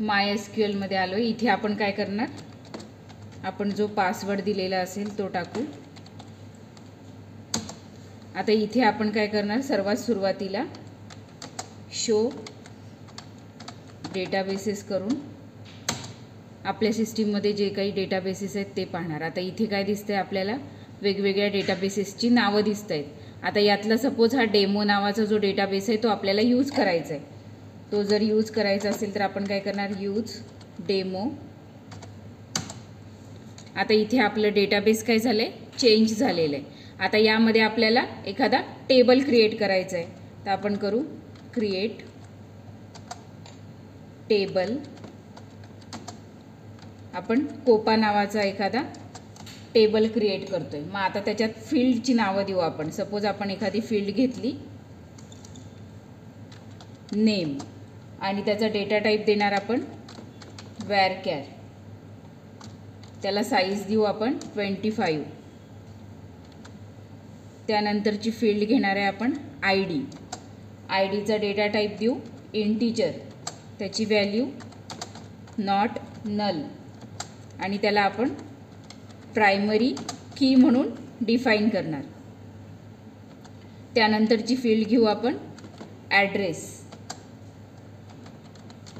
MySQL मध्ये आलो. इथे आपण काय करणार, आपण जो पासवर्ड दिलेला असेल तो टाकू. आता इथे आपण काय करणार, सर्वात सुरुवातीला शो डेटाबेसेस करून आपल्या सिस्टीममध्ये जे काही डेटाबेसेस आहेत ते पाहणार. आता इथे काय दिसतंय आपल्याला, वेगवेगळ्या डेटाबेसेसची नावं दिसत आहेत. आता यातला सपोज हा डेमो नावाचा जो डेटाबेस आहे तो आपल्याला यूज करायचा आहे. तो जर यूज करायचा असेल तर आपण काय करणार, यूज डेमो. आता इथे आपलं डेटाबेस काय झालं आहे, चेंज झालेलं आहे. आता यामध्ये आपल्याला एखादा टेबल क्रिएट करायचा आहे. तर आपण करू क्रिएट टेबल. आपण कोपा नावाचा एखादा टेबल क्रिएट करतोय. मग आता त्याच्यात फील्डची नावं देऊ आपण. सपोज आपण एखादी फील्ड घेतली नेम आणि त्याचा डेटा टाईप देणार आपण वॅरकॅर. त्याला साईज देऊ आपण 25. त्यानंतरची फील्ड घेणार आहे आपण ID. IDचा डेटा टाईप देऊ इंटीजर. त्याची व्हॅल्यू नॉट नल आणि त्याला आपण प्रायमरी की म्हणून डिफाईन करणार. त्यानंतरची फील्ड घेऊ आपण ॲड्रेस.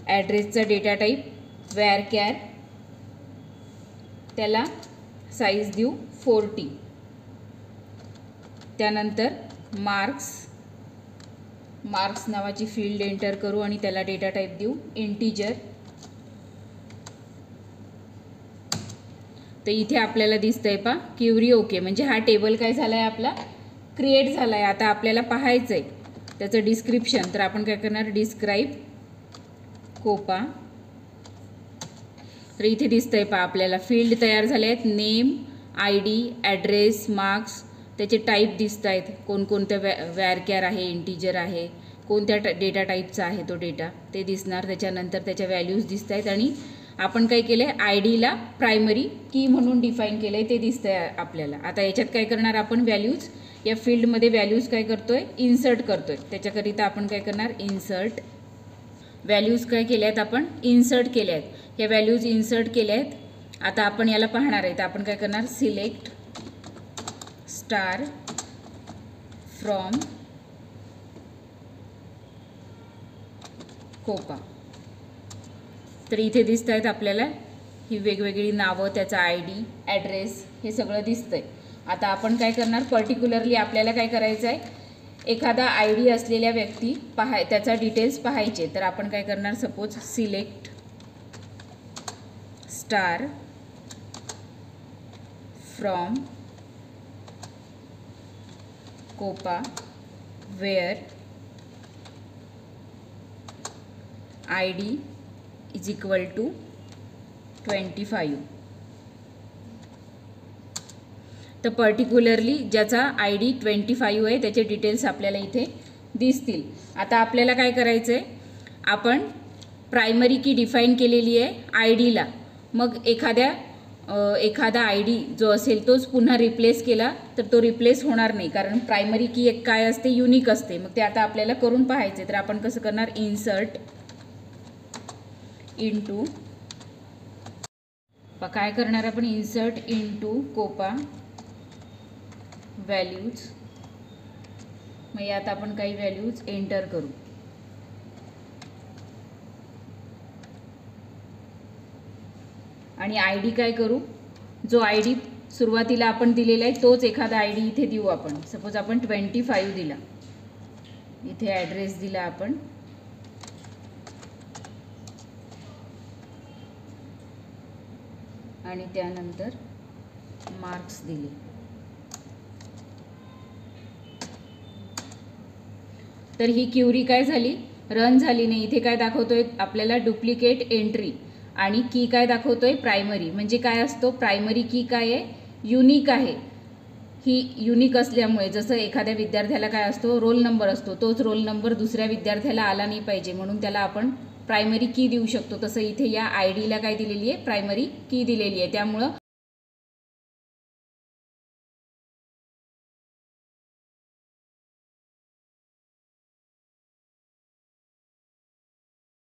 ॲड्रेसचा डेटा टाईप वॅरकॅर. त्याला साईज देऊ 40. त्यानंतर मार्क्स. मार्क्स नावाची फील्ड एंटर करू आणि त्याला डेटा टाईप देऊ इंटीजर. तर इथे आपल्याला दिसतंय पा क्युरी ओके, म्हणजे हा टेबल काय झाला आहे आपला, क्रिएट झाला आहे. आता आपल्याला पाहायचं आहे त्याचं डिस्क्रिप्शन. तर आपण काय करणार, डिस्क्राईब कोपा. तर इथे दिसतंय पा आपल्याला फील्ड तयार झाले आहेत, नेम, ID, ॲड्रेस, मार्क्स. त्याचे टाईप दिसत आहेत, कोणकोणत्या वॅरकॅर आहे, इंटीजर आहे, कोणत्या डेटा टाईपचा आहे तो डेटा ते दिसणार. त्याच्यानंतर त्याच्या व्हॅल्यूज दिसत आहेत आणि आपण काय केलं आहे, IDला प्रायमरी की म्हणून डिफाईन केलं आहे ते दिसतं आहे आपल्याला. आता याच्यात काय करणार आपण, व्हॅल्यूज. या फील्डमध्ये व्हॅल्यूज काय करतोय, इन्सर्ट करतोय. त्याच्याकरिता आपण काय करणार, इन्सर्ट. व्हॅल्यूज काय केल्या आहेत आपण, इन्सर्ट केल्या आहेत. या व्हॅल्यूज इन्सर्ट केल्या आहेत. आता आपण याला पाहणार आहे. तर आपण काय करणार, सिलेक्ट स्टार फ्रॉम कोपा. तर इथे दिसत आहेत आपल्याला ही वेगवेगळी नावं, त्याचा ID, ॲड्रेस हे सगळं दिसतंय. आता आपण काय करणार, पर्टिक्युलरली आपल्याला काय करायचं आहे, एखादा ID असलेल्या व्यक्ती त्याचा डिटेल्स पाहायचे. तर आपण काय करणार, सपोज सिलेक्ट स्टार फ्रॉम कोपा where ID is equal to 25. तर पर्टिक्युलरली ज्याचा ID 25 आहे त्याचे डिटेल्स आपल्याला इथे दिसतील. आता आपल्याला काय करायचं आहे, आपण प्रायमरी की डिफाईन केलेली आहे IDला. मग एखादा ID जो असेल तोच पुन्हा रिप्लेस केला तर तो रिप्लेस होणार नाही, कारण प्रायमरी की एक काय असते, युनिक असते. मग ते आता आपल्याला करून पाहायचे. तर आपण कसं करणार, इन्सर्ट इंटू, काय करणार आपण, इन्सर्ट इंटू कोपा व्हॅल्यूज. मग यात आपण काही व्हॅल्यूज एंटर करू. आणि ID काय करू, जो ID सुरुवातीला आपण दिलेला आहे तोच एखादा ID इथे देऊ आपण. सपोज आपण 25 दिला. इथे ॲड्रेस दिला आपण. आणि त्यानंतर मार्क्स दिले. तर ही क्युरी काय झाली, रन झाली नाही. इथे काय दाखवतोय आपल्याला, डुप्लिकेट एंट्री. आणि की काय दाखवतोय, प्रायमरी. म्हणजे काय असतो, प्रायमरी की काय आहे, युनिक आहे. ही युनिक असल्यामुळे, जसं एखाद्या विद्यार्थ्याला काय असतो, रोल नंबर असतो, तोच रोल नंबर दुसऱ्या विद्यार्थ्याला आला नाही पाहिजे म्हणून त्याला आपण प्रायमरी की देऊ शकतो. तसं इथे या ID ला काय दिलेली आहे, प्रायमरी की दिलेली आहे. त्यामुळं